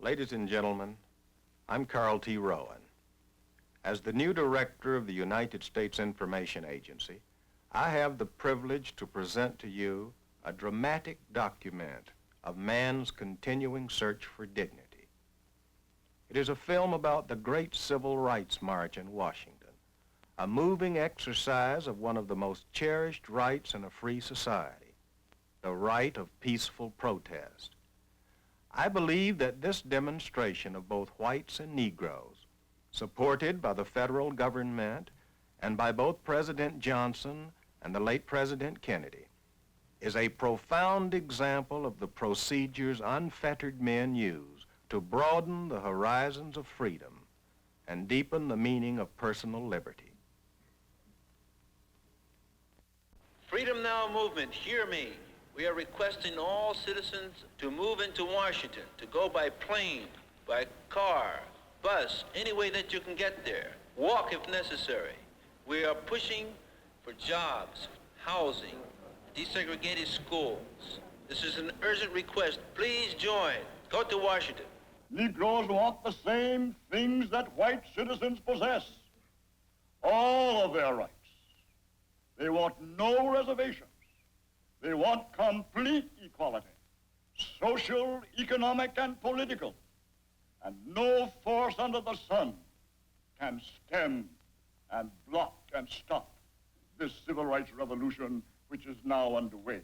Ladies and gentlemen, I'm Carl T. Rowan. As the new director of the United States Information Agency, I have the privilege to present to you a dramatic document of man's continuing search for dignity. It is a film about the great civil rights march in Washington, a moving exercise of one of the most cherished rights in a free society, the right of peaceful protest. I believe that this demonstration of both whites and Negroes, supported by the federal government and by both President Johnson and the late President Kennedy, is a profound example of the procedures unfettered men use to broaden the horizons of freedom and deepen the meaning of personal liberty. Freedom Now movement, hear me. We are requesting all citizens to move into Washington, to go by plane, by car, bus, any way that you can get there. Walk if necessary. We are pushing for jobs, housing, desegregated schools. This is an urgent request. Please join. Go to Washington. Negroes want the same things that white citizens possess. All of their rights. They want no reservations. They want complete equality, social, economic, and political. And no force under the sun can stem and block and stop this civil rights revolution which is now underway.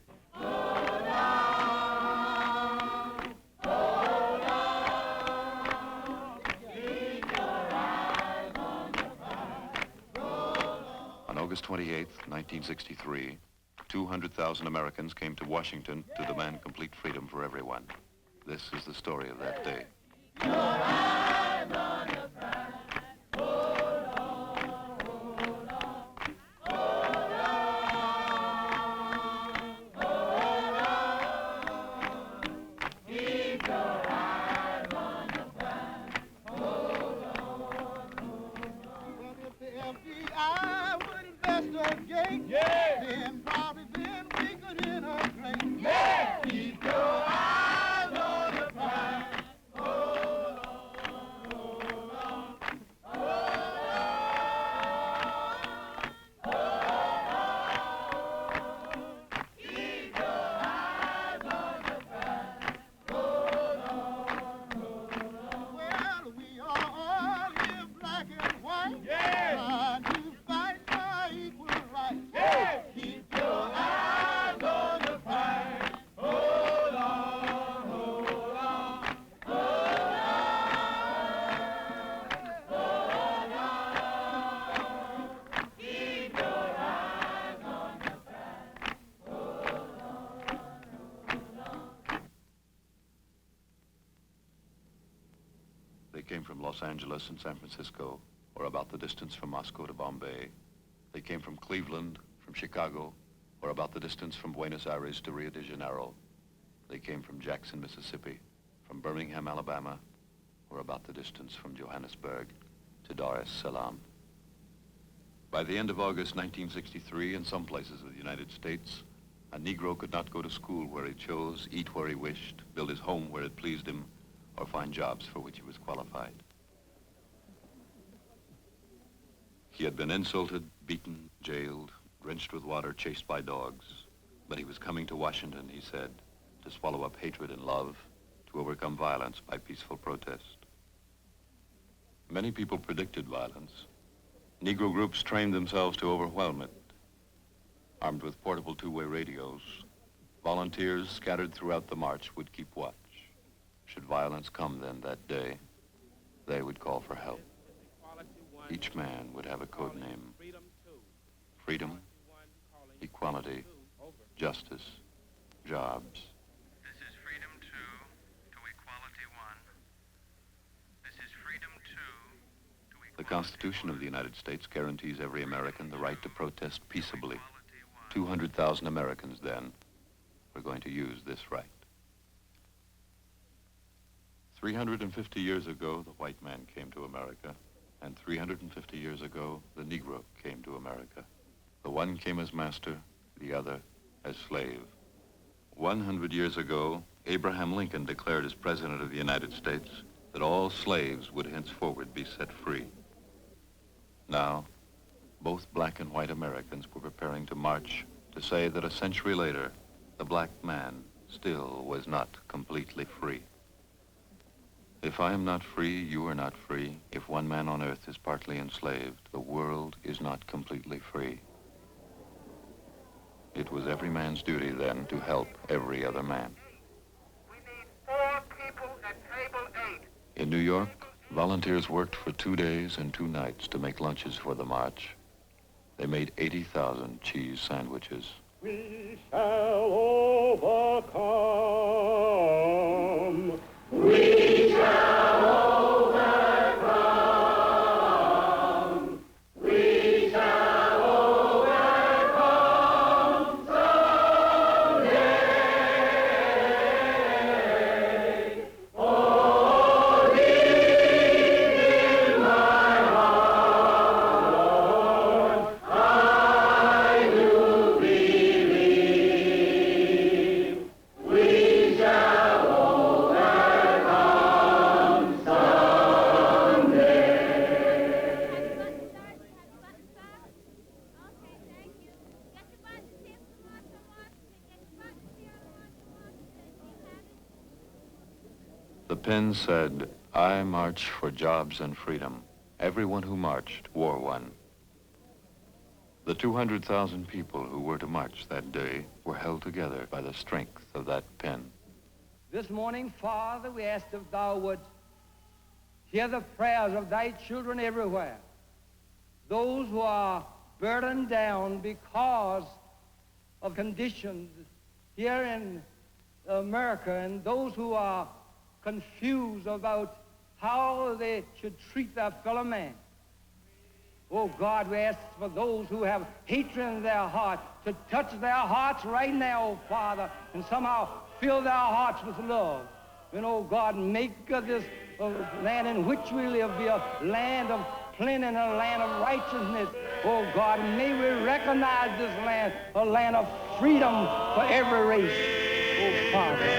On August 28, 1963, 200,000 Americans came to Washington to demand complete freedom for everyone. This is the story of that day. They came from Los Angeles and San Francisco, or about the distance from Moscow to Bombay. They came from Cleveland, from Chicago, or about the distance from Buenos Aires to Rio de Janeiro. They came from Jackson, Mississippi, from Birmingham, Alabama, or about the distance from Johannesburg to Dar es Salaam. By the end of August 1963, in some places of the United States, a Negro could not go to school where he chose, eat where he wished, build his home where it pleased him, or find jobs for which he was qualified. He had been insulted, beaten, jailed, drenched with water, chased by dogs. But he was coming to Washington, he said, to swallow up hatred and love, to overcome violence by peaceful protest. Many people predicted violence. Negro groups trained themselves to overwhelm it. Armed with portable two-way radios, volunteers scattered throughout the march would keep watch. Should violence come then that day, they would call for help. Each man would have a code name. Freedom, equality, justice, jobs. This is Freedom 2 to Equality 1. This is Freedom 2 to Equality The Constitution of the United States guarantees every American the right to protest peaceably. 200,000 Americans then were going to use this right. 350 years ago, the white man came to America, and 350 years ago, the Negro came to America. The one came as master, the other as slave. 100 years ago, Abraham Lincoln declared as President of the United States that all slaves would henceforward be set free. Now, both black and white Americans were preparing to march to say that a century later, the black man still was not completely free. If I am not free, you are not free. If one man on earth is partly enslaved, the world is not completely free. It was every man's duty then to help every other man. We need 4 people at table 8. In New York, volunteers worked for 2 days and 2 nights to make lunches for the march. They made 80,000 cheese sandwiches. We shall overcome. We shall overcome. We shall overcome someday. Oh, deep in my heart, I do believe we shall overcome someday. The pen said, I march for jobs and freedom. Everyone who marched wore one. The 200,000 people who were to march that day were held together by the strength of that pen. This morning, Father, we ask if thou would hear the prayers of thy children everywhere. Those who are burdened down because of conditions here in America, and those who are confused about how they should treat their fellow man. Oh God, we ask for those who have hatred in their heart to touch their hearts right now, oh Father, and somehow fill their hearts with love. And oh God, make this land in which we live be a land of plenty and a land of righteousness. Oh God, may we recognize this land a land of freedom for every race. Oh Father.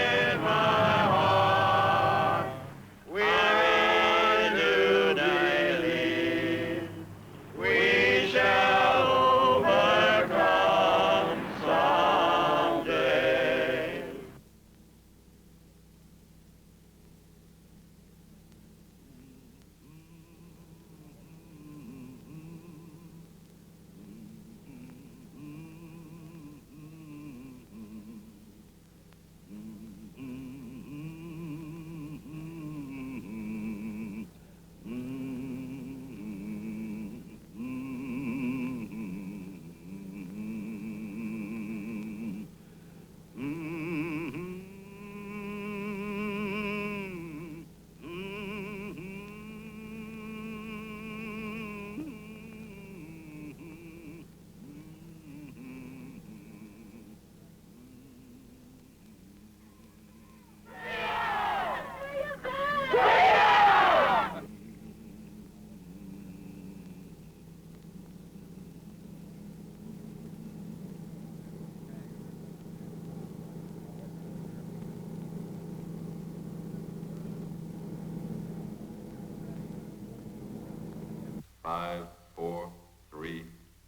Five, 4, 3,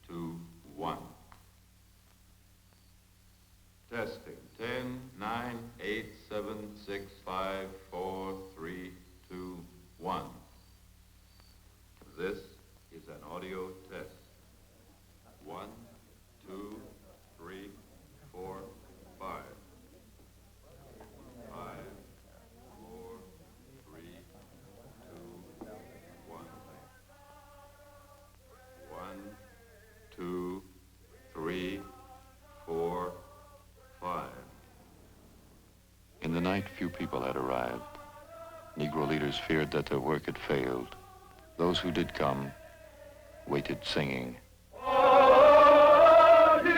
2, 1. Testing. 10, 9, 8, 7, 6, 5, 4, 3, 2, 1. This is an audio test. 1, 2, 3, 4, 5. 5, 4, 3, 2, 1. 1, 2, 3, 4, 5. In the night, few people had arrived. Negro leaders feared that their work had failed. Those who did come waited singing. Oh, deep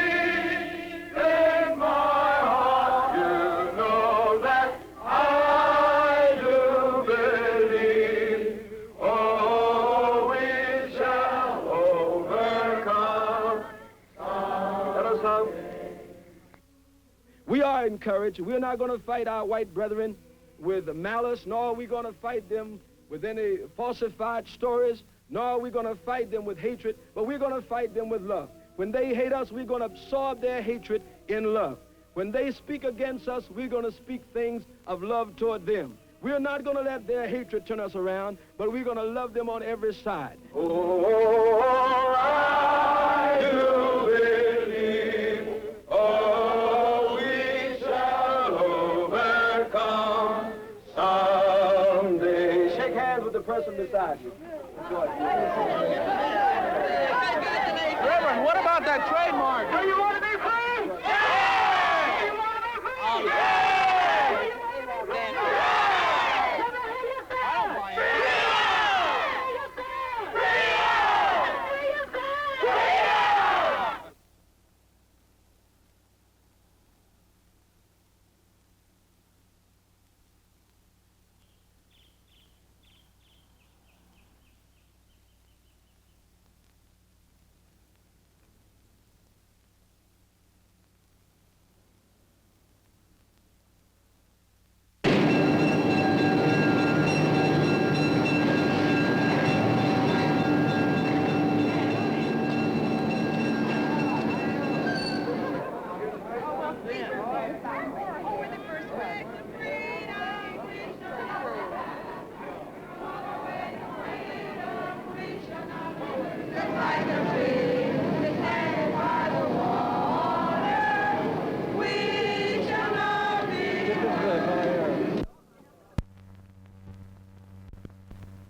in my heart, you know that I do believe. Oh, we shall overcome. We are in courage. We're not going to fight our white brethren with malice, nor are we going to fight them with any falsified stories, nor are we going to fight them with hatred, but we're going to fight them with love. When they hate us, we're going to absorb their hatred in love. When they speak against us, we're going to speak things of love toward them. We're not going to let their hatred turn us around, but we're going to love them on every side. Oh, I do believe, oh, we shall overcome someday. Shake hands with the person beside you. Reverend, what about that trademark? Do you want to be free? Yeah! Do you want to be free?